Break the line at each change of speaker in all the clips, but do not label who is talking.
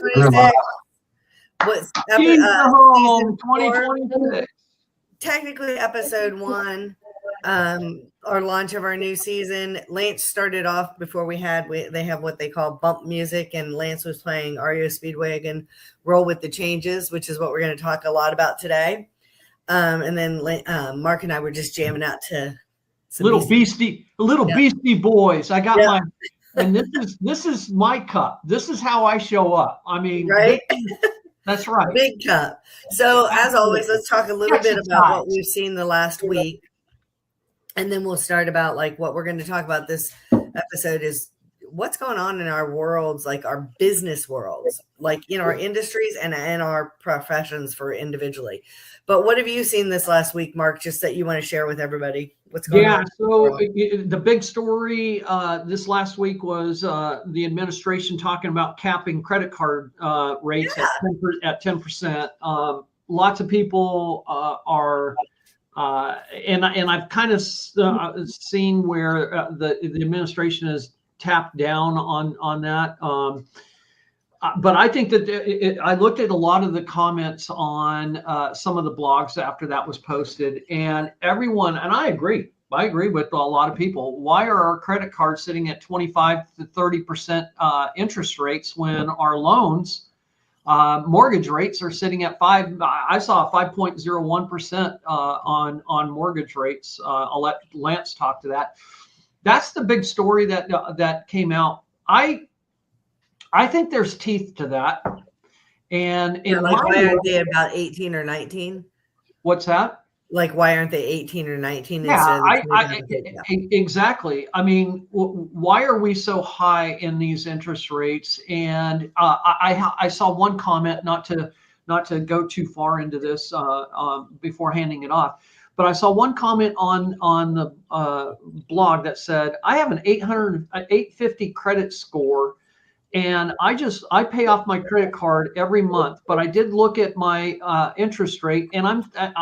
We're live.
2026. What's
Keys to home,
season
2026.
technically episode 1, our launch of our new season. Lance started off before they have what they call bump music, and Lance was playing REO Speedwagon Roll with the Changes, which is what we're going to talk a lot about today. And then Mark and I were just jamming out to some
Beastie Boys. I got my, and this is my cup. This is how I show up. I mean,
right.
That's right.
Big cup. So as always, let's talk a little bit about what we've seen the last week. And then we'll start about like what we're going to talk about this episode is what's going on in our worlds, like our business worlds, like in our industries and in our professions for individually. But what have you seen this last week, Mark, just that you want to share with everybody? What's going on?
So the big story this last week was the administration talking about capping credit card rates at 10%. Lots of people are, and I've kind of seen where the administration has tapped down on that. But I think that I looked at a lot of the comments on some of the blogs after that was posted, and everyone, and I agree with a lot of people. Why are our credit cards sitting at 25 to 30% interest rates when our loans, mortgage rates are sitting at 5? I saw 5.01% on mortgage rates. I'll let Lance talk to that. That's the big story that came out. I think there's teeth to that. And
why aren't they about 18 or 19?
What's that?
Like, why aren't they 18 or 19?
Yeah, exactly. I mean, why are we so high in these interest rates? And I saw one comment, not to go too far into this before handing it off, but I saw one comment on the blog that said, I have an 850 credit score, and I pay off my credit card every month, but I did look at my interest rate, and I'm at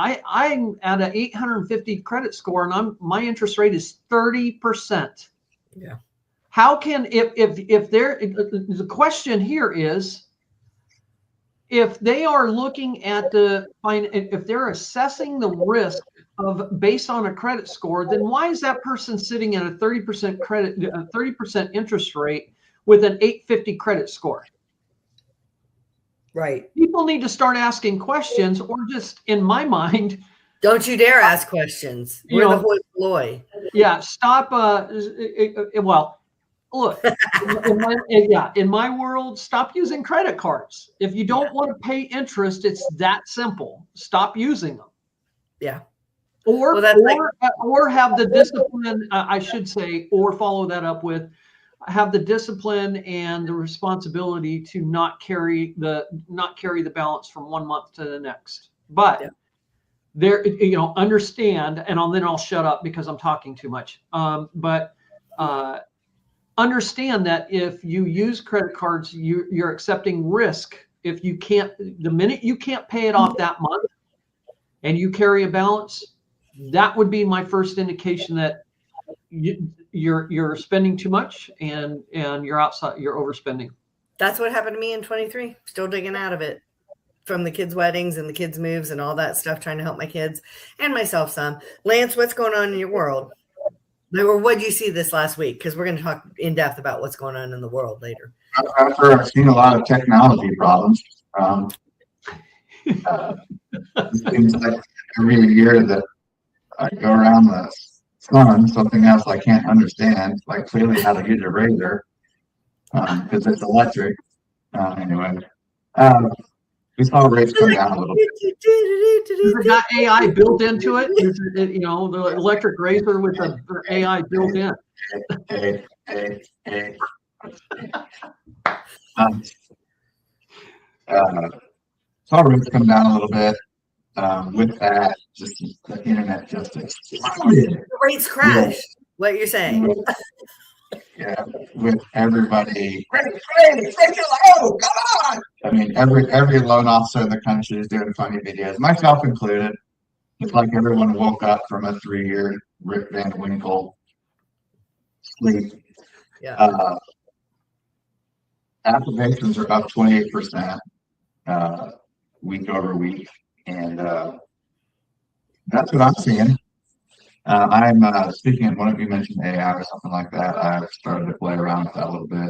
an 850 credit score, and my interest rate is 30%.
Yeah.
How can if the question here is, if they are looking at if they're assessing the risk based on a credit score, then why is that person sitting at a 30% interest rate with an 850 credit score?
Right.
People need to start asking questions, or just, in my mind,
don't you dare ask questions. We're the hoi polloi.
Yeah, stop. Well, look, in my world, stop using credit cards. If you don't want to pay interest, it's that simple. Stop using them.
Yeah.
Or have the discipline, I should say, or follow that up with, have the discipline and the responsibility to not carry the balance from one month to the next. But understand, and then I'll shut up because I'm talking too much. But understand that if you use credit cards, you're accepting risk. If you can't, the minute you can't pay it off that month, and you carry a balance, that would be my first indication that you're spending too much, and you're overspending.
That's what happened to me in 23. Still digging out of it from the kids' weddings and the kids' moves and all that stuff, trying to help my kids and myself some. Lance, what's going on in your world? Or what did you see this last week? Because we're going to talk in depth about what's going on in the world later.
I've seen a lot of technology problems. It seems like every year that I go around the sun, something else I can't understand, like clearly how to use a razor, because it's electric. Anyway, we saw rates come down a little bit.
Has it got AI built into it? Is it, the electric razor with the AI built in?
Saw rates come down a little bit. With that, just the internet just exploded.
The rates crashed. What you're saying?
Yeah, with everybody. Oh, come on! I mean, every loan officer in the country is doing funny videos, myself included. It's like everyone woke up from a 3-year Rip Van Winkle sleep.
Yeah.
applications are up 28% week over week, and that's what I'm seeing. I'm speaking of one of you mentioned AI or something like that. I've started to play around with that a little bit.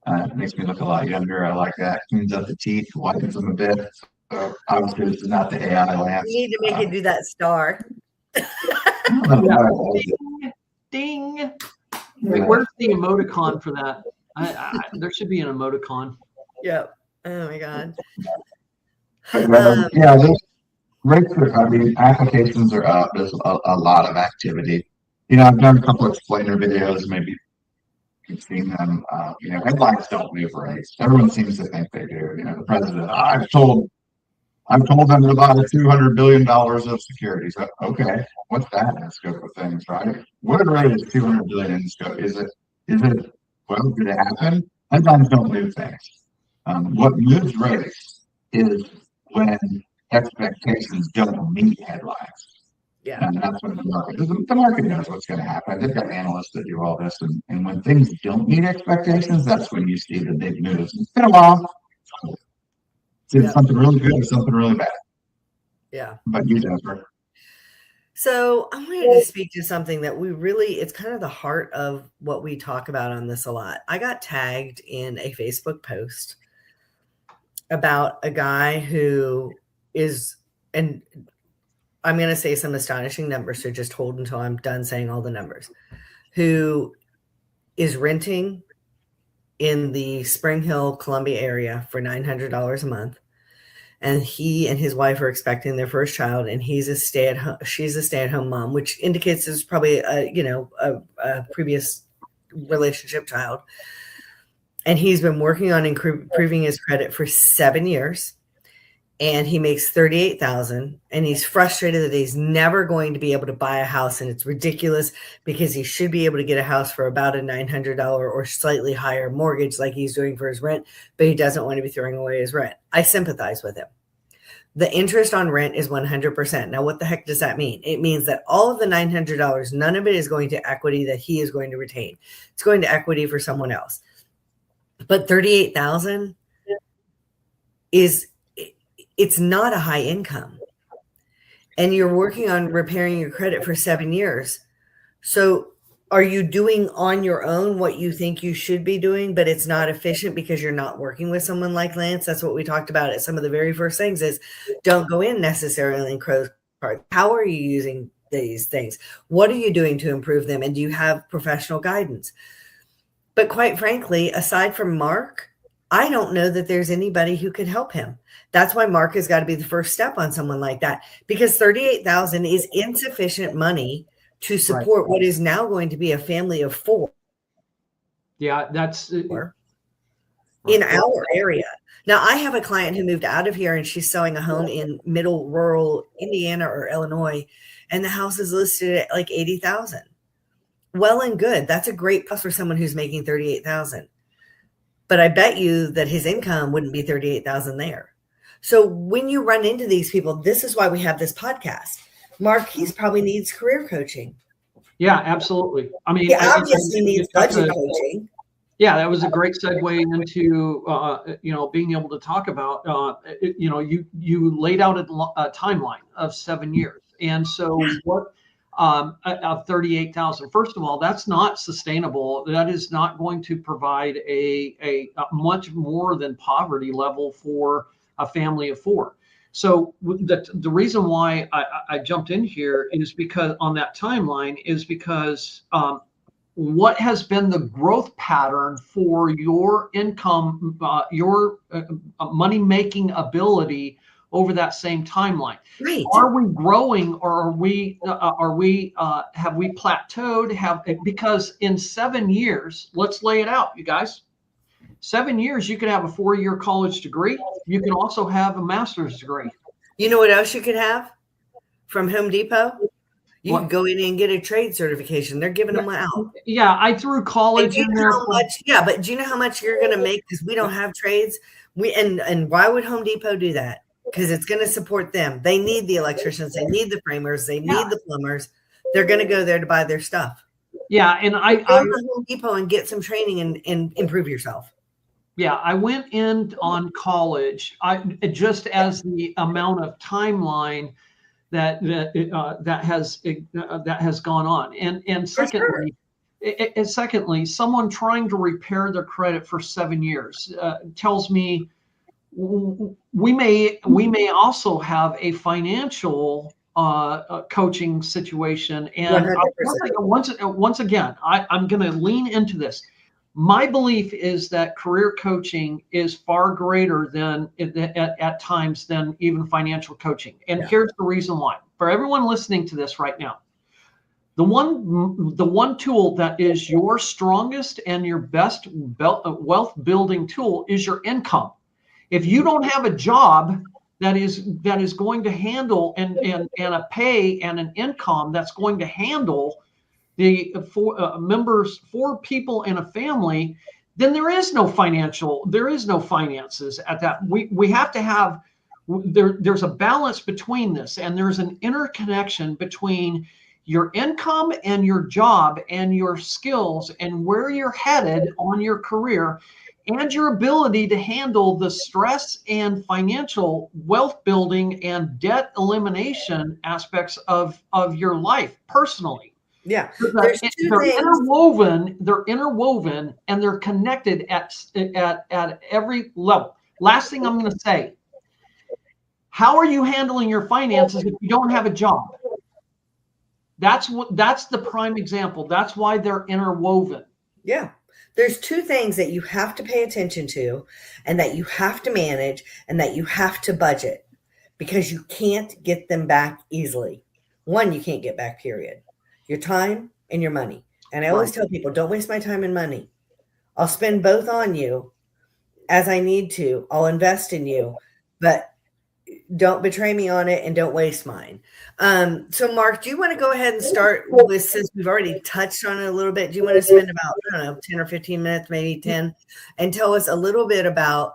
It makes me look a lot younger. I like that. Cleans up the teeth, whitens them a bit. So obviously, this is not the AI lens.
You need to make it do that star.
Ding. Wait, where's the emoticon for that? There should be an emoticon.
Yep. Oh my God.
Yeah, rates are, I mean, applications are up. There's a lot of activity. I've done a couple of explainer videos. Maybe you've seen them. Headlines don't move rates. Everyone seems to think they do. The president, I've told them to buy $200 billion of securities. Okay, what's that in the scope of things, right? What rate is $200 billion in the scope? Is it, well, did it happen? Headlines don't move things. What moves rates is when expectations don't meet headlines.
Yeah.
And that's when the market knows what's going to happen. They've got analysts that do all this. And when things don't meet expectations, that's when you see the big moves. It's been a while. It's either something really good or something really bad.
Yeah.
But you, Jennifer.
So I wanted to speak to something that it's kind of the heart of what we talk about on this a lot. I got tagged in a Facebook post about a guy who is, and I'm going to say some astonishing numbers, so just hold until I'm done saying all the numbers, who is renting in the Spring Hill, Columbia area for $900 a month. And he and his wife are expecting their first child, and she's a stay-at-home mom, which indicates there's probably a previous relationship child. And he's been working on improving his credit for 7 years, and he makes $38,000, and he's frustrated that he's never going to be able to buy a house, and it's ridiculous because he should be able to get a house for about a $900 or slightly higher mortgage like he's doing for his rent, but he doesn't want to be throwing away his rent. I sympathize with him. The interest on rent is 100%. Now, what the heck does that mean? It means that all of the $900, none of it is going to equity that he is going to retain. It's going to equity for someone else. But $38,000 it's not a high income. And you're working on repairing your credit for 7 years. So are you doing on your own what you think you should be doing, but it's not efficient because you're not working with someone like Lance? That's what we talked about at some of the very first things is don't go in necessarily in crow's card. How are you using these things? What are you doing to improve them? And do you have professional guidance? But quite frankly, aside from Mark, I don't know that there's anybody who could help him. That's why Mark has got to be the first step on someone like that, because $38,000 is insufficient money to support what is now going to be a family of 4.
Yeah, that's
in our area. Now, I have a client who moved out of here and she's selling a home in middle rural Indiana or Illinois, and the house is listed at like $80,000. Well and good. That's a great plus for someone who's making $38,000. But I bet you that his income wouldn't be $38,000 there. So when you run into these people, this is why we have this podcast. Mark, he probably needs career coaching.
Yeah, absolutely. I mean,
he obviously needs budget coaching.
Yeah, that was a great segue into being able to talk about you laid out a timeline of 7 years, and so what of 38,000. First of all, that's not sustainable. That is not going to provide a much more than poverty level for a family of 4. So the reason why I jumped in here is because on that timeline is because what has been the growth pattern for your income, your money making ability over that same timeline?
Right.
Are we growing, or have we plateaued? Because in 7 years, let's lay it out, you guys. 7 years, you could have a 4-year college degree. You can also have a master's degree.
You know what else you could have from Home Depot? You can go in and get a trade certification. They're giving them out.
Yeah, I threw college in there.
But do you know how much you're going to make? Because we don't have trades. And why would Home Depot do that? Because it's going to support them. They need the electricians. They need the framers. They need the plumbers. They're going to go there to buy their stuff.
Yeah, and I
go to Home Depot and get some training and improve yourself.
Yeah, I went in on college. Just as the amount of timeline that has gone on, and secondly, someone trying to repair their credit for 7 years tells me we may also have a financial coaching situation. And
100%.
once again, I'm going to lean into this. My belief is that career coaching is far greater than at times than even financial coaching. And here's the reason why. For everyone listening to this right now, the one tool that is your strongest and your best wealth building tool is your income. If you don't have a job that is going to handle and a pay and an income that's going to handle the four people in a family, then there is no finances at that. We have to have there's a balance between this, and there's an interconnection between your income and your job and your skills and where you're headed on your career and your ability to handle the stress and financial wealth building and debt elimination aspects of your life personally.
Yeah,
They're interwoven. They're interwoven, and they're connected at every level. Last thing I'm going to say: how are you handling your finances if you don't have a job? That's the prime example. That's why they're interwoven.
Yeah, there's two things that you have to pay attention to, and that you have to manage, and that you have to budget, because you can't get them back easily. One, you can't get back, period. Your time and your money. And I always tell people, don't waste my time and money. I'll spend both on you as I need to. I'll invest in you, but don't betray me on it and don't waste mine. So Mark, do you want to go ahead and start with, since we've already touched on it a little bit, do you want to spend about, I don't know, 10 or 15 minutes, maybe 10, and tell us a little bit about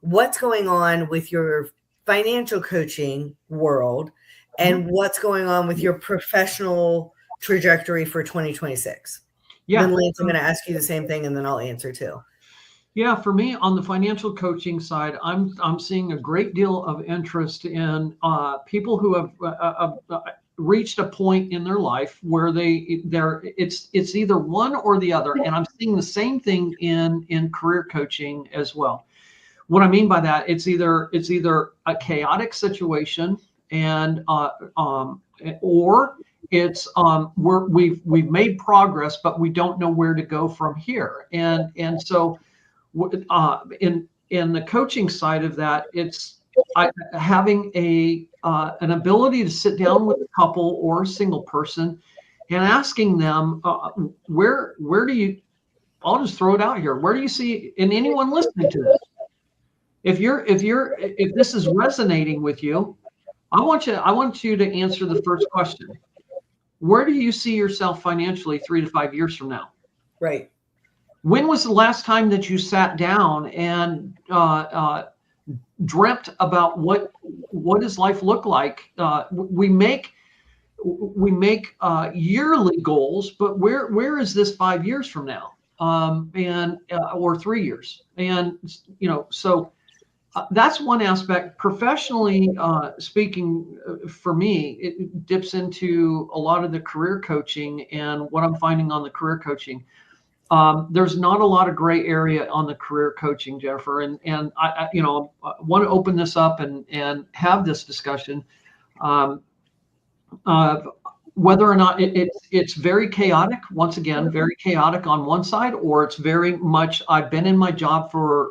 what's going on with your financial coaching world and what's going on with your professional trajectory for 2026? Yeah. Then Lance, I'm going to ask you the same thing, and then I'll answer too.
Yeah, for me on the financial coaching side, I'm seeing a great deal of interest in people who have reached a point in their life where it's either one or the other, and I'm seeing the same thing in career coaching as well. What I mean by that, it's either a chaotic situation and or it's we've made progress, but we don't know where to go from here. And so in the coaching side of that, it's having an ability to sit down with a couple or a single person and asking them where do you, I'll just throw it out here, where do you see, in anyone listening to this, if this is resonating with you, I want you to answer the first question. Where do you see yourself financially 3 to 5 years from now?
Right.
When was the last time that you sat down and dreamt about what does life look like? We make yearly goals, but where is this 5 years from now? Or 3 years? And so. That's one aspect. Professionally speaking, for me, it dips into a lot of the career coaching, and what I'm finding on the career coaching. There's not a lot of gray area on the career coaching, Jennifer, and I want to open this up and have this discussion. Whether or not it's very chaotic, once again, very chaotic on one side, or it's very much, I've been in my job for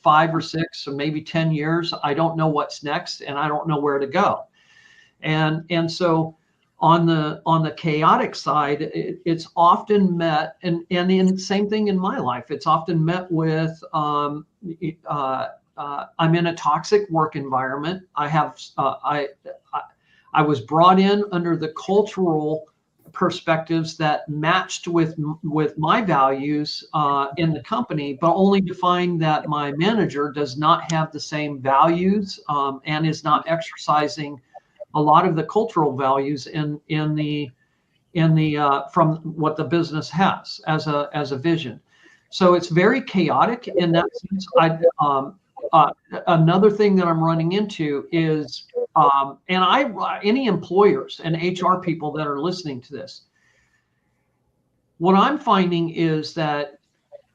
5 or 6 or maybe 10 years. I don't know what's next, and I don't know where to go. And so on the chaotic side, it's often met, and the same thing in my life, it's often met with I'm in a toxic work environment. I was brought in under the cultural perspectives that matched with my values in the company, but only to find that my manager does not have the same values and is not exercising a lot of the cultural values in the from what the business has as a vision. So it's very chaotic in that sense. Another thing that I'm running into is, any employers and HR people that are listening to this, what I'm finding is that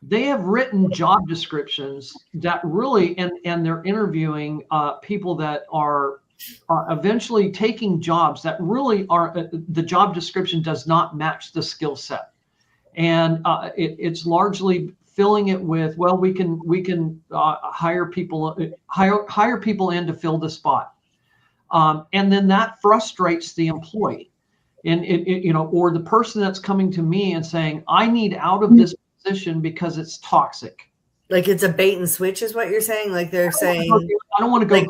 they have written job descriptions that really, and they're interviewing people that are eventually taking jobs that really are, the job description does not match the skill set. And it's largely filling it with, well, we can hire people in to fill the spot, and then that frustrates the employee, and or the person that's coming to me and saying, I need out of this position because it's toxic.
Like it's a bait and switch, is what you're saying. Like they're saying,
I don't want to go
like,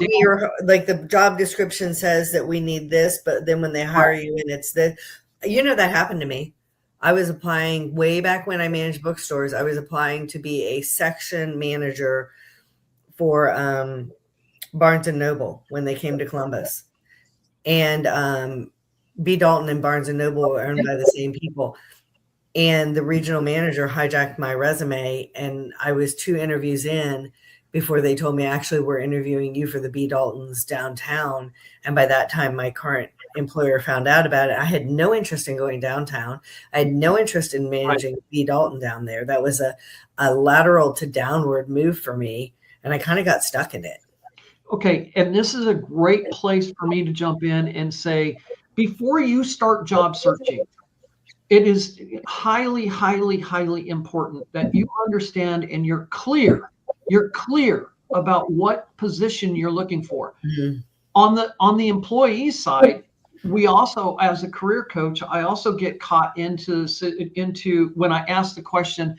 like the job description says that we need this, but then when they hire you and it's this, that happened to me. I was applying way back when I managed bookstores. I was applying to be a section manager for Barnes and Noble when they came to Columbus, and B. Dalton and Barnes and Noble are owned by the same people. And the regional manager hijacked my resume, and I was 2 interviews in before they told me, actually, we're interviewing you for the B. Daltons downtown. And by that time, my current employer found out about it. I had no interest in going downtown. I had no interest in managing B. Dalton down there. That was a lateral to downward move for me, and I kind of got stuck in it.
Okay, and this is a great place for me to jump in and say, before you start job searching, it is highly, highly, highly important that you understand and you're clear about what position you're looking for. Mm-hmm. On the employee side, we also, as a career coach, I also get caught into when I ask the question,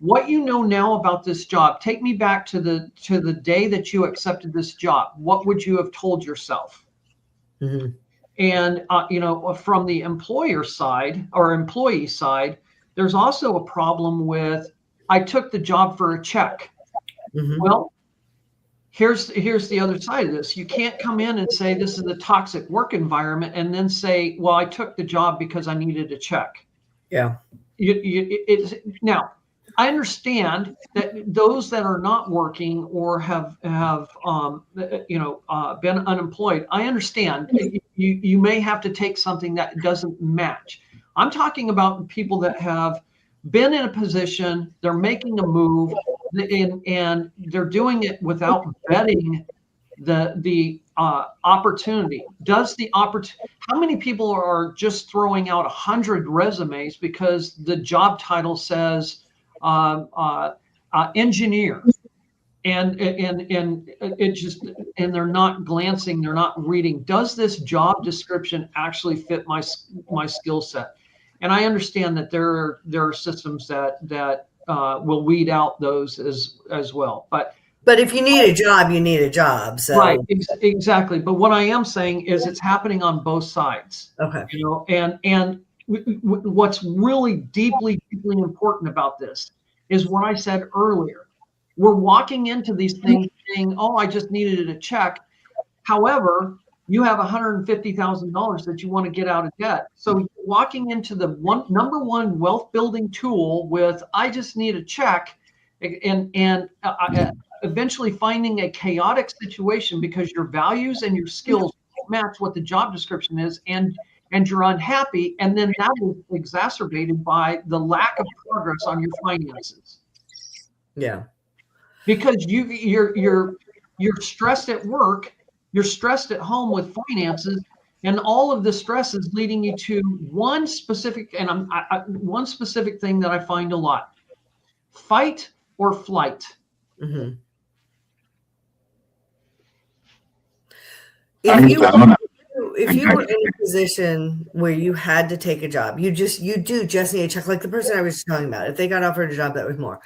what you know now about this job, take me back to the day that you accepted this job. What would you have told yourself? Mm-hmm. And, from the employer side or employee side, there's also a problem with, I took the job for a check. Mm-hmm. Well, here's the other side of this. You can't come in and say this is a toxic work environment and then say, well, I took the job because I needed a check. Yeah. Now, I understand that those that are not working or have been unemployed, I understand you may have to take something that doesn't match. I'm talking about people that have been in a position, they're making a move, and they're doing it without vetting the opportunity. How many people are just throwing out 100 resumes because the job title says engineer, and it just, and they're not glancing, they're not reading, does this job description actually fit my skill set? And I understand that there are systems that will weed out those as well, but
if you need a job, you need a job. So
right, exactly. But what I am saying is it's happening on both sides. Okay. And what's really deeply important about this is what I said earlier. We're walking into these things saying, oh, I just needed a check. However, you have $150,000 that you want to get out of debt. So you're walking into the number one wealth building tool with, I just need a check, and eventually finding a chaotic situation because your values and your skills don't match what the job description is, and you're unhappy, and then that is exacerbated by the lack of progress on your finances.
Yeah,
because you're stressed at work, you're stressed at home with finances, and all of the stress is leading you to one specific thing that I find a lot: fight or flight. Mm-hmm.
If you were in a position where you had to take a job, you just need a check, like the person I was talking about, if they got offered a job that was more,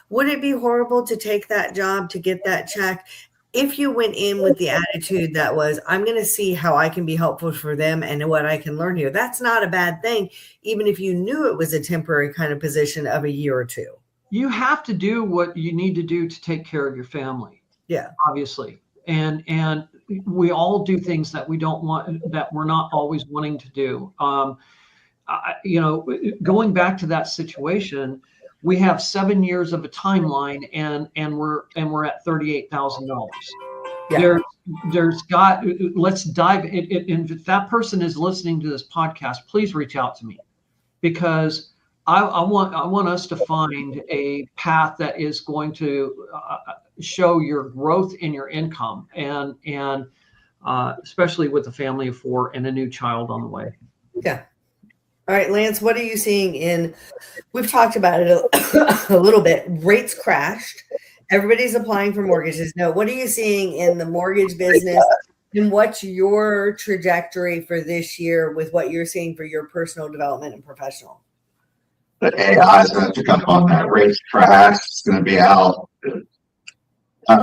would it be horrible to take that job to get that check? If you went in with the attitude that was, I'm going to see how I can be helpful for them and what I can learn here, that's not a bad thing, even if you knew it was a temporary kind of position of a year or two.
You have to do what you need to do to take care of your family.
Yeah,
obviously. And we all do things that we don't want, that we're not always wanting to do. Going back to that situation, we have 7 years of a timeline, and we're at $38,000.
Yeah.
Let's dive. And if that person is listening to this podcast, please reach out to me, because I want us to find a path that is going to show your growth in your income, and especially with a family of 4 and a new child on the way.
Yeah. All right, Lance, what are you seeing we've talked about it a little bit. Rates crashed. Everybody's applying for mortgages. No, what are you seeing in the mortgage business, and what's your trajectory for this year with what you're seeing for your personal development and professional?
The AI is going to pick up on that. Rates crash. It's going to be out.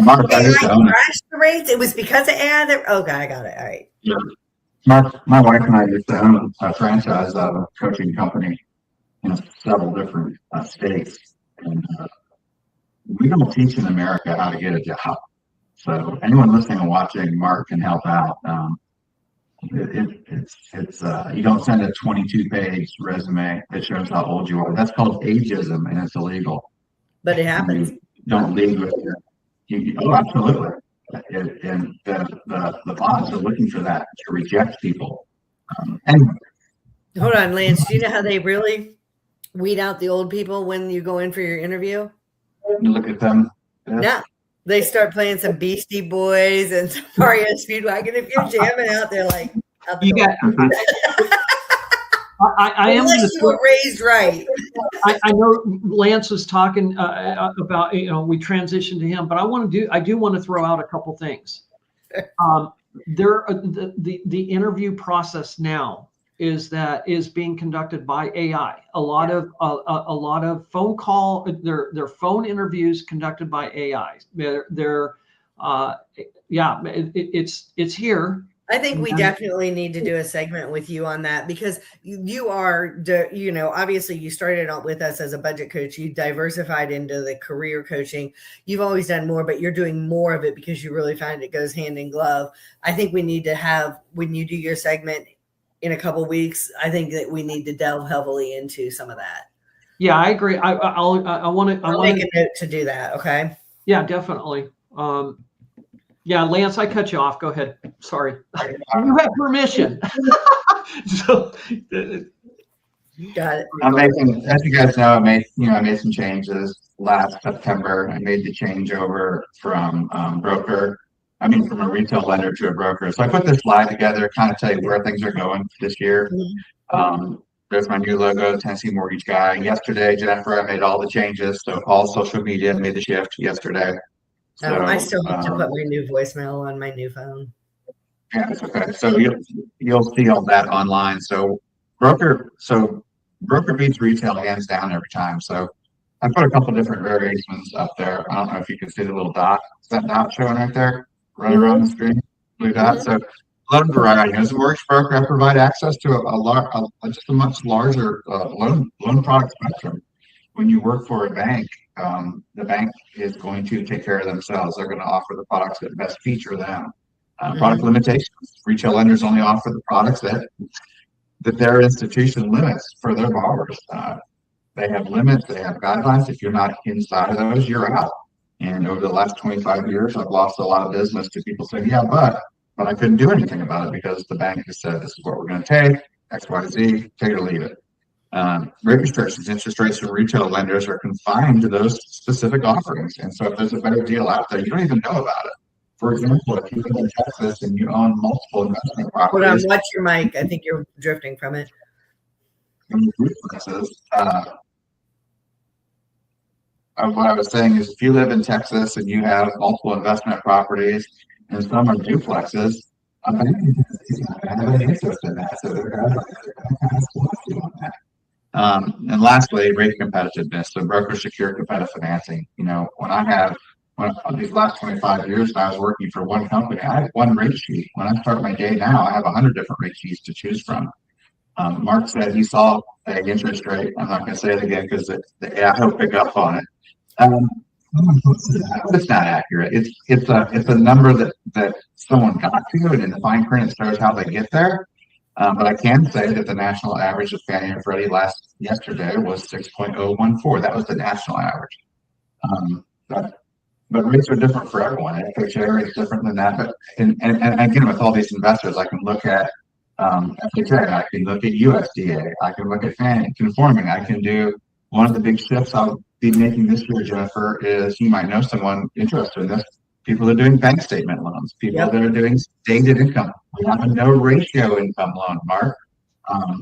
Mark, I used to own
crashed the rates. It was because of AI. Okay, I got it. All right.
Yeah. Mark, my wife and I used to own a franchise of a coaching company in several different states, and we don't teach in America how to get a job. So anyone listening and watching, Mark can help out. It's you don't send a 22-page resume that shows how old you are. That's called ageism, and it's illegal.
But it happens.
You don't lead with it. Oh, absolutely. And the bots are looking for that, to reject people. Anyway.
Hold on, Lance. Do you know how they really weed out the old people when you go in for your interview?
You look at them.
Yeah. They start playing some Beastie Boys and some Mario Speedwagon. If you're jamming out, they're like, out the
I am.
Unless you were raised right.
I know Lance was talking about, we transitioned to him, but I do want to throw out a couple things. The interview process now is being conducted by AI. A lot of phone call, their phone interviews conducted by AI. It's here.
I think we definitely need to do a segment with you on that, because you are, obviously you started out with us as a budget coach. You diversified into the career coaching. You've always done more, but you're doing more of it because you really find it goes hand in glove. I think we need to have, when you do your segment in a couple of weeks, I think that we need to delve heavily into some of that.
Yeah, I agree. I want to.
I'll make a note to do that. Okay.
Yeah, definitely. Yeah, Lance, I cut you off. Go ahead. Sorry. You have permission. So,
got it.
I'm making, as you guys know, I made some changes last September. I made the change over from from a retail lender to a broker. So I put this slide together, kind of tell you where things are going this year. There's my new logo, Tennessee Mortgage Guy. Yesterday, Jennifer, I made all the changes. So all social media made the shift yesterday. So,
I still have to put my new voicemail on my new phone.
Yeah, it's okay. So you'll see all that online. So broker beats retail hands down every time. So I put a couple different variations up there. I don't know if you can see the little dot. Is that dot showing right there? Right around the screen, blue dot. So loan variety. As a mortgage broker, I provide access to just a much larger loan product spectrum. When you work for a bank, the bank is going to take care of themselves. They're going to offer the products that best feature them. Product limitations. Retail lenders only offer the products that their institution limits for their borrowers. They have limits. They have guidelines. If you're not inside of those, you're out. And over the last 25 years, I've lost a lot of business to people saying, yeah, but I couldn't do anything about it because the bank has said this is what we're going to take, X, Y, Z, take it or leave it. Rate restrictions, interest rates for retail lenders are confined to those specific offerings. And so if there's a better deal out there, you don't even know about it. For example, if you live in Texas and you own multiple investment properties.
Hold on, watch your mic. I think you're drifting from it.
What I was saying is, if you live in Texas and you have multiple investment properties and some are duplexes, a bank have an interest in that. So they're going to on that. And lastly, rate competitiveness. So broker secure competitive financing. When these last 25 years, I was working for one company. I had one rate sheet. When I start my day now, I have 100 different rate sheets to choose from. Mark said he saw an interest rate. I'm not going to say it again because the AI will pick up on it. It's not accurate. It's a number that someone got to, and in the fine print it shows how they get there. But I can say that the national average of Fannie and Freddie yesterday was 6.014. That was the national average. But rates are different for everyone. FHA rate is different than that. But and again, with all these investors, I can look at FHA, I can look at USDA, I can look at Fannie conforming. I can do one of the big shifts I'll be making this year, Jennifer, is you might know someone interested in this. People are doing bank statement loans, people that are doing stated income. We have a no ratio income loan, Mark.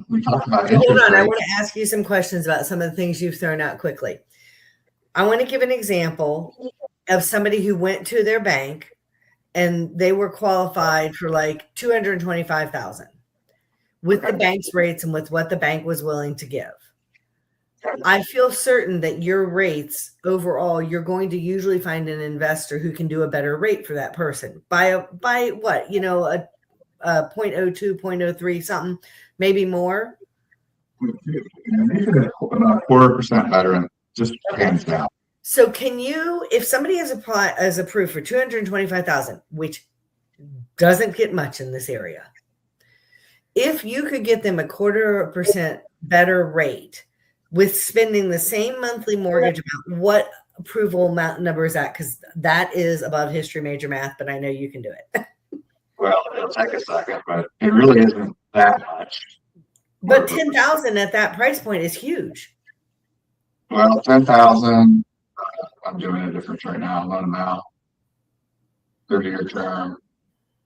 We talked about interest
Hold on,
rates.
I want to ask you some questions about some of the things you've thrown out quickly. I want to give an example of somebody who went to their bank and they were qualified for like $225,000 with the bank's rates and with what the bank was willing to give. I feel certain that your rates overall, you're going to usually find an investor who can do a better rate for that person by what, you know, a 0.02, 0.03, something, maybe more.
About 4% better, and just hands down.
So can you, if somebody has approved for $225,000, which doesn't get much in this area, if you could get them a 0.25% better rate with spending the same monthly mortgage amount, what approval amount number is that? Because that is above history major math, but I know you can do it.
Well, it'll take a second, but it really isn't that much.
But 10,000 at that price point is huge.
Well, 10,000. I'm doing a difference right now. Loan amount, 30-year term.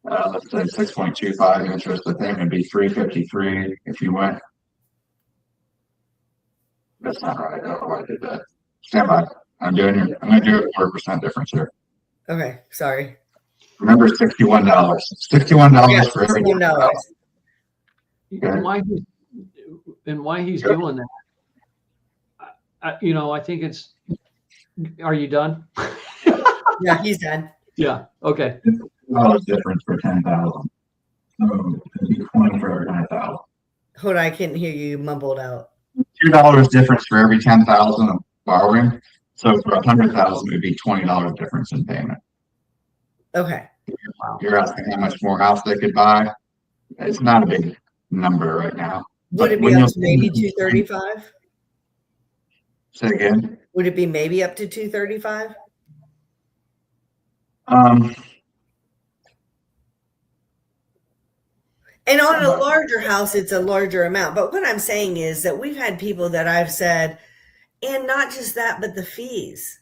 Let's say 6.25 interest. The thing would be 353 if you went. That's not right. I don't know why I did that. Stand by. I'm going to do a 4% difference here.
Okay, sorry.
Remember, $61. $61 for every
$61.
And why he's doing that? I think it's. Are you done?
Yeah, he's done.
Yeah. Okay.
$2 difference for 10,000. So it'd be 20 for every 9,000.
Hold on, I couldn't hear you mumbled out.
$2 difference for every 10,000 of borrowing. So for 100,000, it would be $20 difference in payment.
Okay.
You're asking how much more house they could buy. It's not a big number right now.
Would it be up to maybe 235?
Say again.
Would it be maybe up to 235? And on a larger house, it's a larger amount. But what I'm saying is that we've had people that I've said, and not just that, but the fees.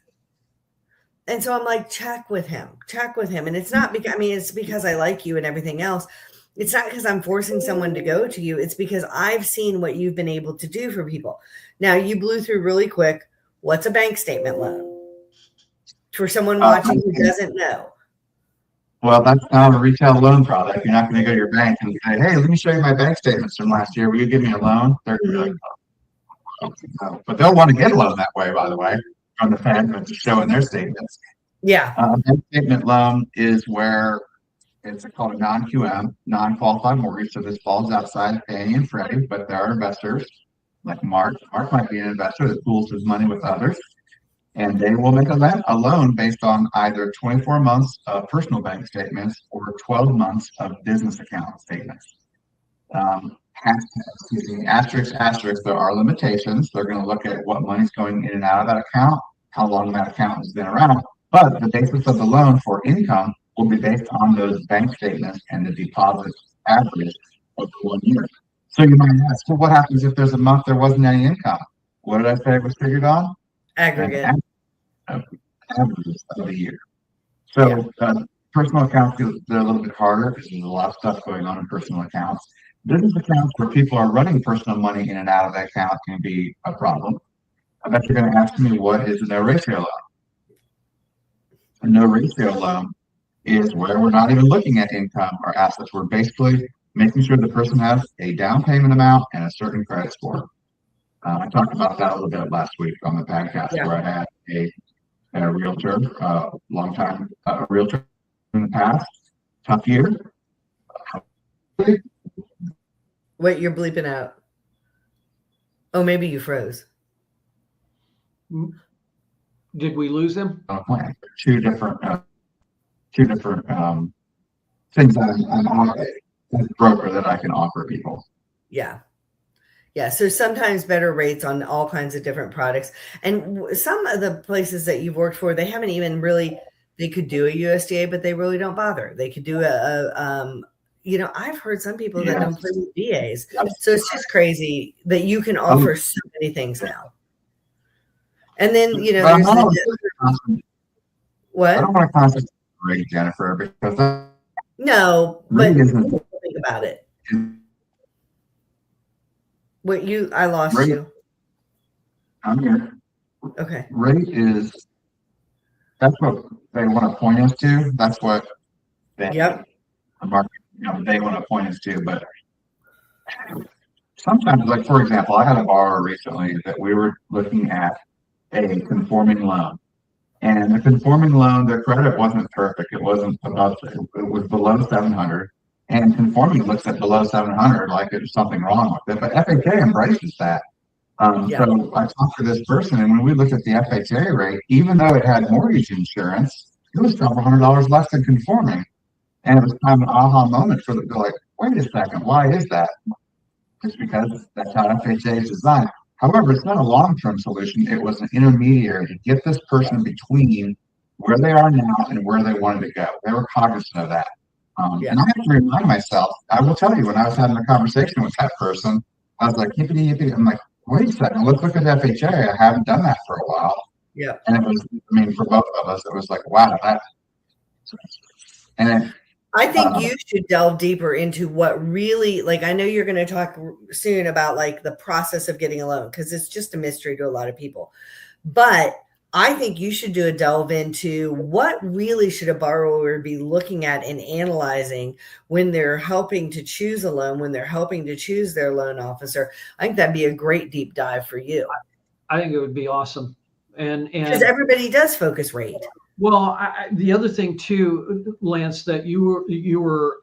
And so I'm like, check with him. And it's not because, it's because I like you and everything else. It's not because I'm forcing someone to go to you. It's because I've seen what you've been able to do for people. Now, you blew through really quick. What's a bank statement loan? For someone watching who doesn't know. Well,
that's not a retail loan product. You're not going to go to your bank and say, hey, let me show you my bank statements from last year. Will you give me a loan? They're like, oh, no. But they'll want to get a loan that way, by the way, from the Fed, but just showing their statements.
Yeah.
A bank statement loan is where it's called a non-QM, non-qualified mortgage. So this falls outside Fannie and Freddie, but there are investors like Mark. Mark might be an investor that pools his money with others. And they will make a loan based on either 24 months of personal bank statements or 12 months of business account statements. Asterisk, there are limitations. They're going to look at what money's going in and out of that account, how long that account has been around. But the basis of the loan for income will be based on those bank statements and the deposit average of 1 year. So you might ask, well, what happens if there's a month there wasn't any income? What did I say it was figured on?
Aggregate.
Averages of the year. So personal accounts, they're a little bit harder because there's a lot of stuff going on in personal accounts. Business accounts where people are running personal money in and out of that account can be a problem. I bet you're going to ask me, what is a no ratio loan? A no ratio loan is where we're not even looking at income or assets. We're basically making sure the person has a down payment amount and a certain credit score. I talked about that a little bit last week on the podcast where I had a realtor, long time realtor in the past, tough year.
Wait, you're bleeping out. Oh, maybe you froze.
Did we lose him?
Two different things I'm on. broker that I can offer people.
Yeah. Yeah. So sometimes better rates on all kinds of different products. And some of the places that you've worked for, they haven't even really, they could do a USDA, but they really don't bother. They could do I've heard some people that don't play with VAs. So it's just crazy that you can offer so many things now. And then, there's what?
I don't want to concentrate on rate, Jennifer, because
no, but think about it. I lost
rate,
you.
I'm here.
Okay.
Rate that's what they want to point us to. That's what they they want to point us to. But sometimes, like for example, I had a borrower recently that we were looking at a conforming loan. And the conforming loan, the credit wasn't perfect. It wasn't above, it was below 700. And conforming looks at below 700 like there's something wrong with it. But FHA embraces that. So I talked to this person, and when we looked at the FHA rate, even though it had mortgage insurance, it was several $100 less than conforming. And it was kind of an aha moment for them to be like, wait a second, why is that? It's because that's how FHA is designed. However, it's not a long-term solution. It was an intermediary to get this person between where they are now and where they wanted to go. They were cognizant of that. And I have to remind myself, I will tell you, when I was having a conversation with that person, I was like, yippity, yippity. I'm like, wait a second, let's look at FHA. I haven't done that for a while.
Yeah.
And it was, for both of us, it was like, wow,
I think you should delve deeper into what really, like, I know you're going to talk soon about like the process of getting a loan, because it's just a mystery to a lot of people. But I think you should do a delve into what really should a borrower be looking at and analyzing when they're helping to choose a loan, when they're helping to choose their loan officer. I think that'd be a great deep dive for you.
I think it would be awesome. And
because everybody does focus rate.
Well, the other thing too, Lance, that you were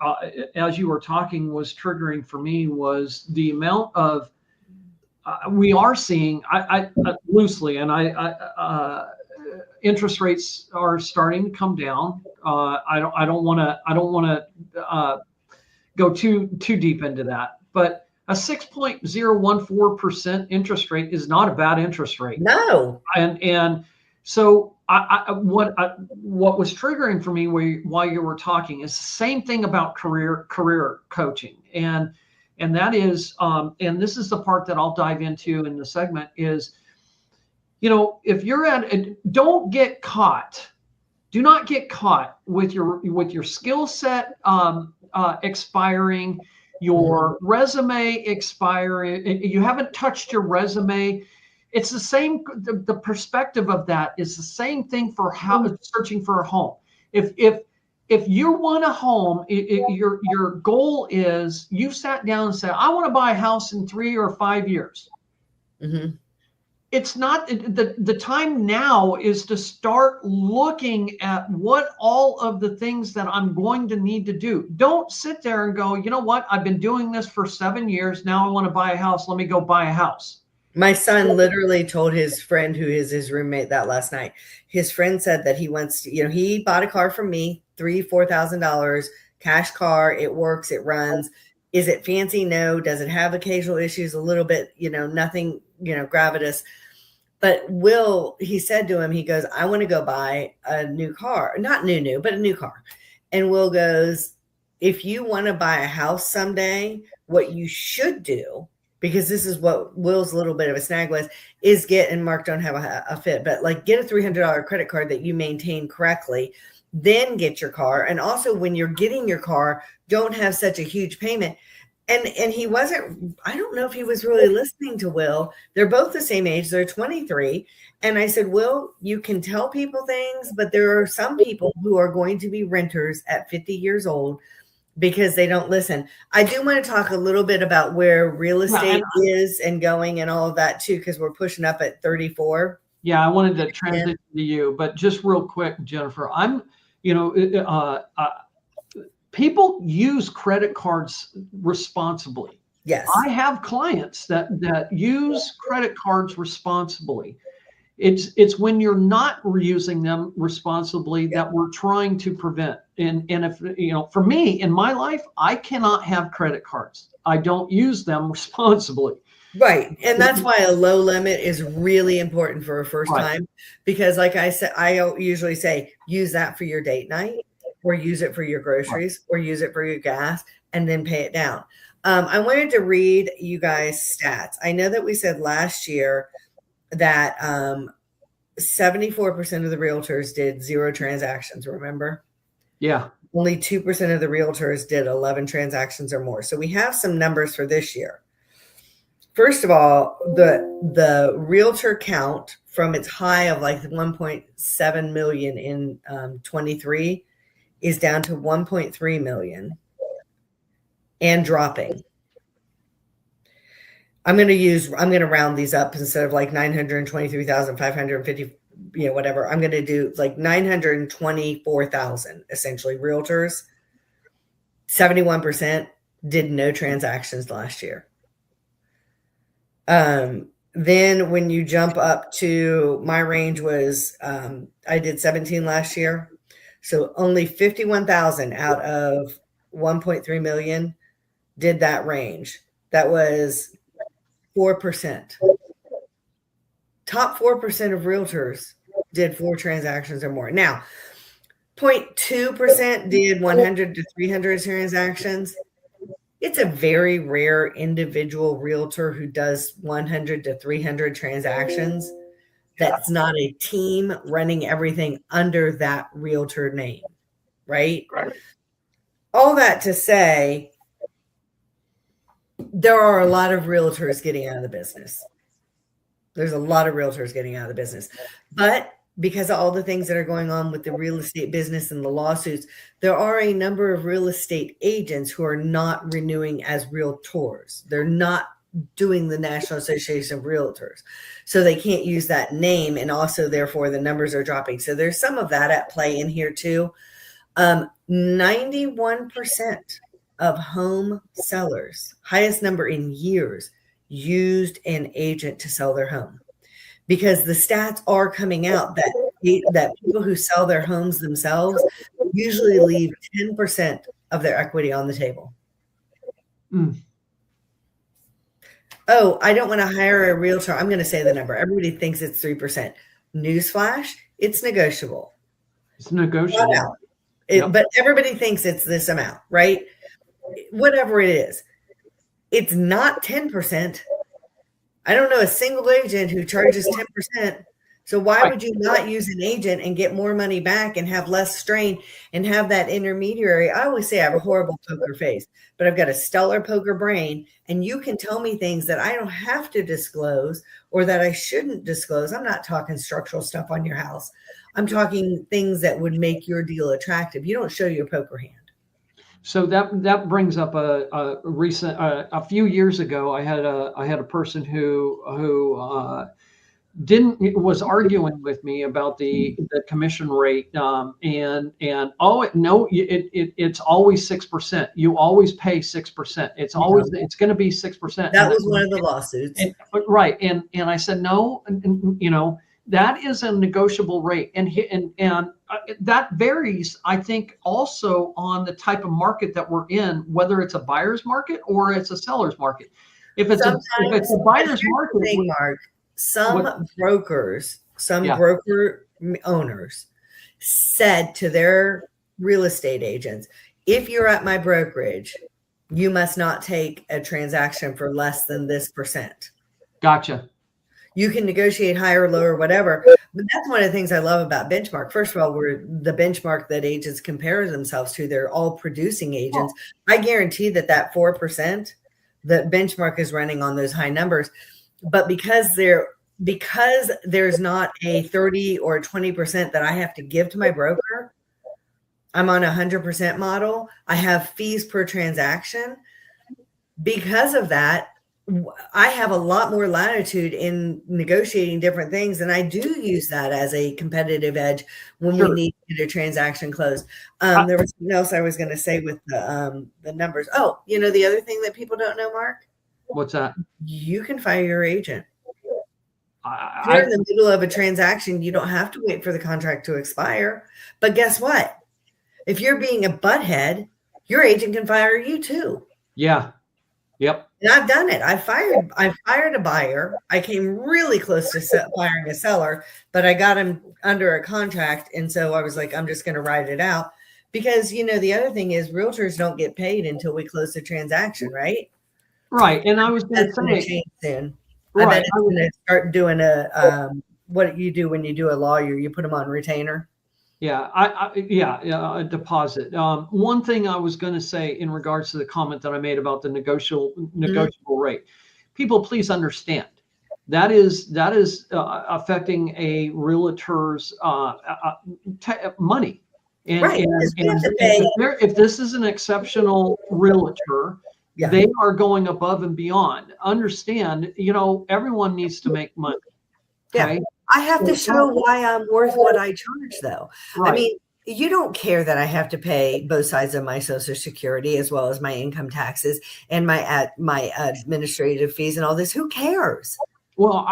as you were talking was triggering for me was the amount of we are seeing I loosely, and interest rates are starting to come down. I don't want to go too deep into that, but a 6.014% interest rate is not a bad interest rate.
No,
and so. What was triggering for me while you were talking is the same thing about career coaching, and that is and this is the part that I'll dive into in the segment is, if you're do not get caught with your skill set expiring, your resume expiring. You haven't touched your resume. It's the same. The perspective of that is the same thing for searching for a home. If you want a home, your goal is you sat down and said, I want to buy a house in 3 or 5 years.
Mm-hmm.
It's not the time now is to start looking at what all of the things that I'm going to need to do. Don't sit there and go, you know what? I've been doing this for 7 years. Now I want to buy a house. Let me go buy a house.
My son literally told his friend, who is his roommate, that last night. His friend said that he wants to, he bought a car from me, $3,000-$4,000, cash car. It works, it runs. Is it fancy? No. Does it have occasional issues? A little bit, nothing, gravitous. But he said to him, he goes, I want to go buy a new car, not new, but a new car. And Will goes, if you want to buy a house someday, what you should do, because this is what Will's little bit of a snag was, is and Mark don't have a fit, but like get a $300 credit card that you maintain correctly, then get your car. And also when you're getting your car, don't have such a huge payment. And he wasn't, I don't know if he was really listening to Will. They're both the same age. They're 23. And I said, Will, you can tell people things, but there are some people who are going to be renters at 50 years old because they don't listen. I do want to talk a little bit about where real estate is and going and all of that too, because we're pushing up at 34.
Yeah, I wanted to transition to you, but just real quick, Jennifer, people use credit cards responsibly.
Yes.
I have clients that use credit cards responsibly. It's when you're not using them responsibly that we're trying to prevent. And if, for me in my life, I cannot have credit cards. I don't use them responsibly.
Right. And that's why a low limit is really important for a first time, because like I said, I usually say, use that for your date night, or use it for your groceries, or use it for your gas, and then pay it down. I wanted to read you guys stats. I know that we said last year that 74% of the realtors did 0 transactions, remember?
Yeah.
Only 2% of the realtors did 11 transactions or more. So we have some numbers for this year. First of all, the realtor count from its high of like 1.7 million in 23 is down to 1.3 million and dropping. I'm going to round these up instead of like 923,550, whatever. I'm going to do like 924,000 essentially realtors. 71% did no transactions last year. Then when you jump up to my range was, I did 17 last year. So only 51,000 out of 1.3 million did that range. That was 4%. Top 4% of realtors did 4 transactions or more. Now, 0.2% did 100 to 300 transactions. It's a very rare individual realtor who does 100 to 300 transactions. That's not a team running everything under that realtor name, right? All that to say, there are a lot of realtors getting out of the business. There's a lot of realtors getting out of the business. But because of all the things that are going on with the real estate business and the lawsuits, there are a number of real estate agents who are not renewing as realtors. They're not doing the National Association of Realtors. So they can't use that name. And also, therefore, the numbers are dropping. So there's some of that at play in here too. 91% of home sellers, highest number in years, used an agent to sell their home. Because the stats are coming out that people who sell their homes themselves usually leave 10% of their equity on the table. Oh, I don't want to hire a realtor. I'm going to say the number. Everybody thinks it's 3%. Newsflash, it's negotiable.
It's negotiable.
But everybody thinks it's this amount, right? Whatever it is. It's not 10%. I don't know a single agent who charges 10%. So why would you not use an agent and get more money back and have less strain and have that intermediary? I always say I have a horrible poker face, but I've got a stellar poker brain, and you can tell me things that I don't have to disclose or that I shouldn't disclose. I'm not talking structural stuff on your house. I'm talking things that would make your deal attractive. You don't show your poker hand.
So that brings up a recent a few years ago. I had a person who was arguing with me about the commission rate, it's always 6%. You always pay 6%. It's always it's going to be 6%.
That was one of the lawsuits,
right? And I said no, that is a negotiable rate, and that varies, I think, also on the type of market that we're in, whether it's a buyer's market or it's a seller's market. If it's a buyer's market,
Mark, some brokers, broker owners said to their real estate agents, if you're at my brokerage, you must not take a transaction for less than this percent.
Gotcha.
You can negotiate higher, lower, whatever. But that's one of the things I love about benchmark. First of all, we're the benchmark that agents compare themselves to. They're all producing agents. I guarantee that 4%, the benchmark is running on those high numbers. But because there's not a 30 or 20% that I have to give to my broker, I'm on a 100% model. I have fees per transaction. Because of that, I have a lot more latitude in negotiating different things, and I do use that as a competitive edge when we need to get a transaction closed. There was something else I was going to say with the numbers. Oh, the other thing that people don't know, Mark?
What's that?
You can fire your agent. If you're in the middle of a transaction, you don't have to wait for the contract to expire. But guess what? If you're being a butthead, your agent can fire you too.
Yeah. Yep.
And I've done it. I fired a buyer. I came really close to firing a seller, but I got him under a contract. And so I was like, I'm just going to ride it out. Because, the other thing is realtors don't get paid until we close the transaction, right?
Right. And I was going to say,
change soon.
Right.
I bet it's going to start doing what you do when you do a lawyer, you put them on retainer.
Yeah, a deposit. One thing I was going to say in regards to the comment that I made about the negotiable rate, people, please understand that is affecting a realtor's money. And,
right.
If this is an exceptional realtor, they are going above and beyond. Understand, everyone needs to make money. Okay?
Yeah. I have to show why I'm worth what I charge, though. Right. I mean, you don't care that I have to pay both sides of my Social Security as well as my income taxes and my administrative fees and all this. Who cares?
Well,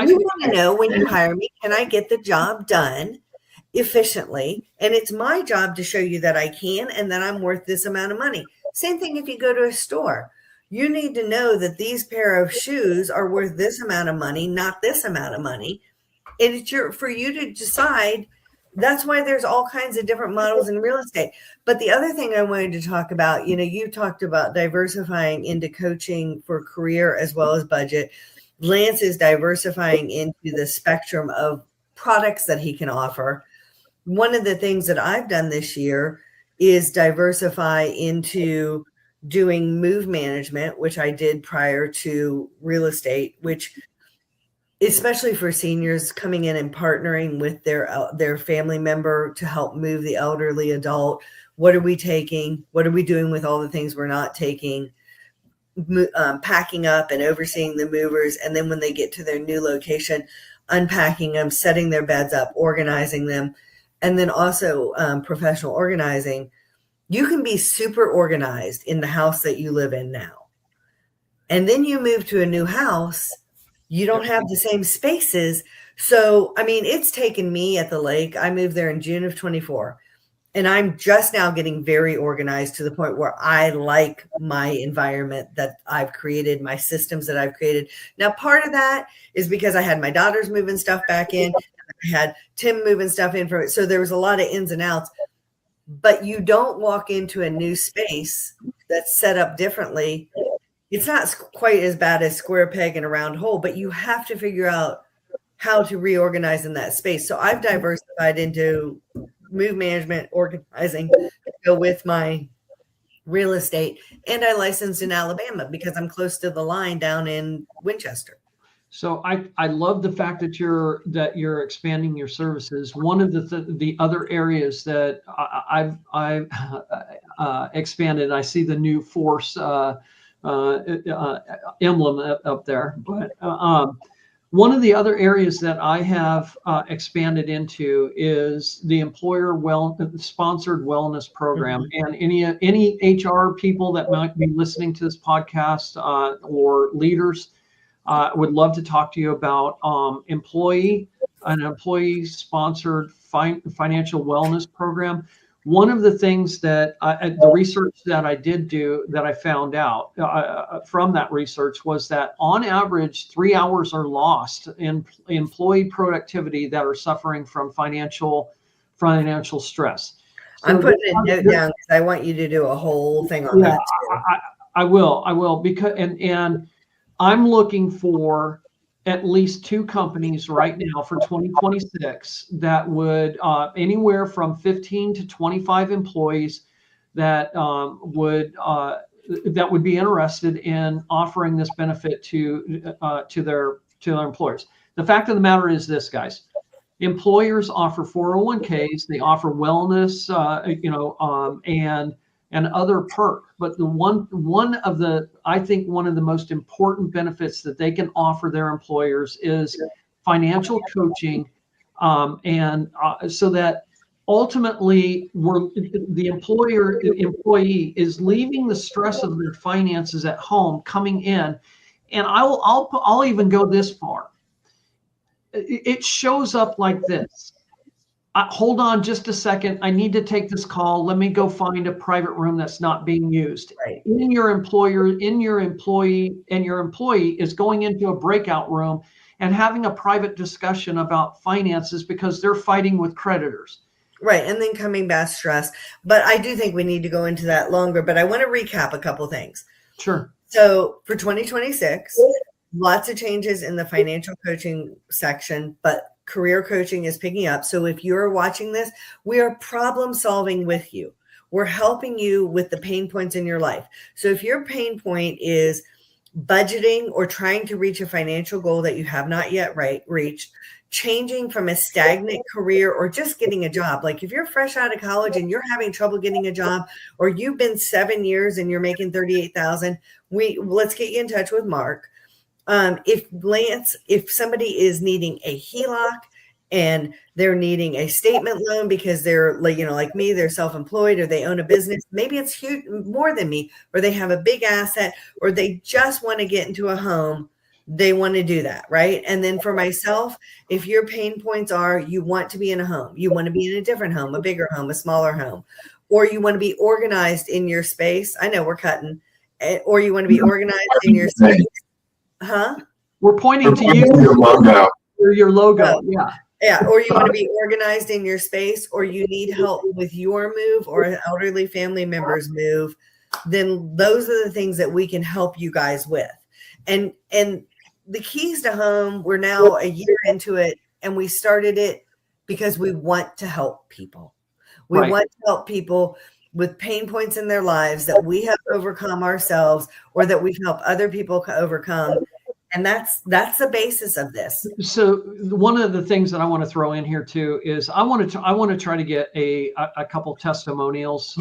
you want to know when you hire me, can I get the job done efficiently? And it's my job to show you that I can and that I'm worth this amount of money. Same thing if you go to a store. You need to know that these pair of shoes are worth this amount of money, not this amount of money. And it's for you to decide. That's why there's all kinds of different models in real estate. But the other thing I wanted to talk about, you talked about diversifying into coaching for career as well as budget. Lance is diversifying into the spectrum of products that he can offer. One of the things that I've done this year is diversify into doing move management, which I did prior to real estate, which especially for seniors coming in and partnering with their family member to help move the elderly adult. What are we taking? What are we doing with all the things we're not taking? Packing up and overseeing the movers. And then when they get to their new location, unpacking them, setting their beds up, organizing them. And then also professional organizing. You can be super organized in the house that you live in now. And then you move to a new house. You don't have the same spaces. So, I mean, it's taken me at the lake. I moved there in June of 24. And I'm just now getting very organized to the point where I like my environment that I've created, my systems that I've created. Now, part of that is because I had my daughters moving stuff back in. I had Tim moving stuff in from it. So there was a lot of ins and outs. But you don't walk into a new space that's set up differently. It's not quite as bad as square peg in a round hole, but you have to figure out how to reorganize in that space. So I've diversified into move management, organizing to go with my real estate. And I licensed in Alabama because I'm close to the line down in Winchester.
So I love the fact that you're expanding your services. One of the other areas that I've expanded, I see the new Force emblem up there. But one of the other areas that I have expanded into is the employer sponsored wellness program. And any HR people that might be listening to this podcast or leaders would love to talk to you about an employee sponsored financial wellness program. One of the things that the research that I did do that I found out from that research was that on average 3 hours are lost in employee productivity that are suffering from financial stress. So
I'm putting a note down because I want you to do a whole thing on that too.
I will because and I'm looking for at least 2 companies right now for 2026 that would anywhere from 15 to 25 employees that would be interested in offering this benefit to their employers. The fact of the matter is this, guys. Employers offer 401ks, they offer wellness, and other perk. But I think one of the most important benefits that they can offer their employers is financial coaching, so that ultimately the employee is leaving the stress of their finances at home, coming in. And I'll even go this far. it shows up like this. Hold on just a second. I need to take this call. Let me go find a private room that's not being used.
Right.
In your employee, and your employee is going into a breakout room and having a private discussion about finances because they're fighting with creditors.
Right. And then coming back stressed. But I do think we need to go into that longer, but I want to recap a couple things.
Sure.
So for 2026, lots of changes in the financial coaching section, but career coaching is picking up. So if you're watching this, we are problem solving with you. We're helping you with the pain points in your life. So if your pain point is budgeting or trying to reach a financial goal that you have not yet reached, changing from a stagnant career or just getting a job. Like if you're fresh out of college and you're having trouble getting a job, or you've been 7 years and you're making 38,000, let's get you in touch with Mark. If somebody is needing a HELOC and they're needing a statement loan because they're like me, they're self-employed or they own a business, maybe it's huge, more than me, or they have a big asset, or they just want to get into a home, they want to do that, right? And then for myself, if your pain points are you want to be in a home, you want to be in a different home, a bigger home, a smaller home, or you want to be organized in your space, I know we're cutting, or you want to be organized in your space. Huh?
We're pointing to you. Your logo. Yeah.
Yeah. Or you want to be organized in your space, or you need help with your move or an elderly family member's move, then those are the things that we can help you guys with. And the keys to home, we're now a year into it, and we started it because we want to help people. We want to help people with pain points in their lives that we have overcome ourselves, or that we've helped other people overcome. And that's the basis of this. So
one of the things that I want to throw in here too is I want to try to get a couple testimonials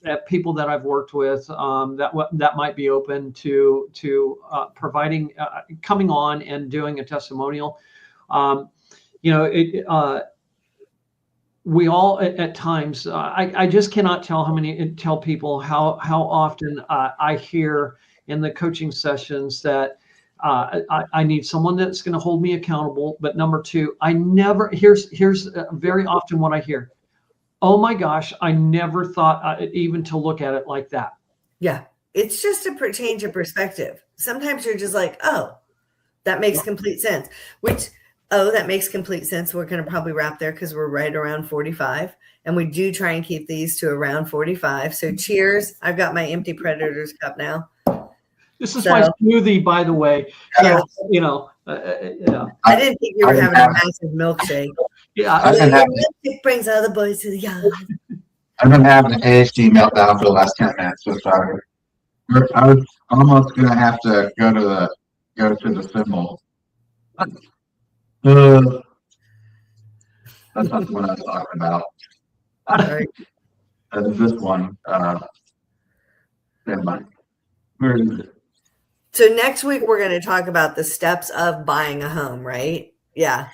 at people that I've worked with that might be open to providing coming on and doing a testimonial. We all at times I just cannot tell people how often I hear in the coaching sessions that I need someone that's going to hold me accountable. But number two, here's very often what I hear. Oh my gosh, I never thought even to look at it like that.
Yeah. It's just a change of perspective. Sometimes you're just like, oh, that makes complete sense. That makes complete sense. We're going to probably wrap there because we're right around 45. And we do try and keep these to around 45. So cheers. I've got my empty Predators cup now.
This is my smoothie, by the way.
Yeah.
So,
I didn't think you were having a massive milkshake.
Yeah.
It brings other boys to the yard.
I've been having an ASD meltdown for the last 10 minutes. So sorry. I was almost going to have to go to the symbol. That's not the one I was talking about.
Right.
That's this one. Never mind. Where is it?
So next week, we're going to talk about the steps of buying a home, right? Yeah.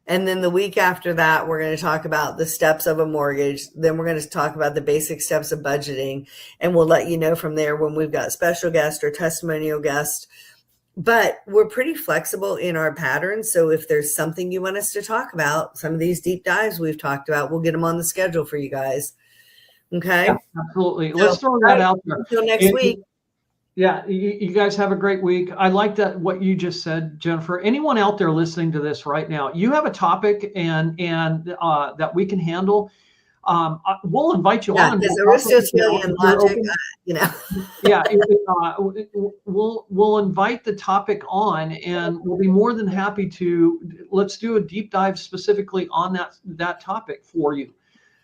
And then the week after that, we're going to talk about the steps of a mortgage. Then we're going to talk about the basic steps of budgeting. And we'll let you know from there when we've got special guest or testimonial guest. But we're pretty flexible in our patterns. So if there's something you want us to talk about, some of these deep dives we've talked about, we'll get them on the schedule for you guys. Okay?
Yeah, absolutely. Let's throw that out there.
Until next week.
Yeah, you guys have a great week. I like what you just said, Jennifer. Anyone out there listening to this right now, you have a topic and that we can handle. We'll invite you on.
Because Aristotelian logic,
Yeah, we'll invite the topic on, and we'll be more than happy to. Let's do a deep dive specifically on that topic for you.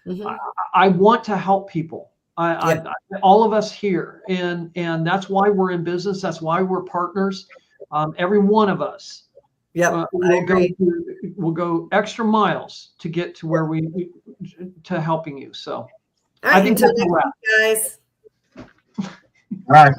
Mm-hmm. I want to help people. All of us here, and that's why we're in business. That's why we're partners. Every one of us.
Yeah,
we'll go extra miles to get to where to helping you. So,
all right, I think until next week, guys.
All right.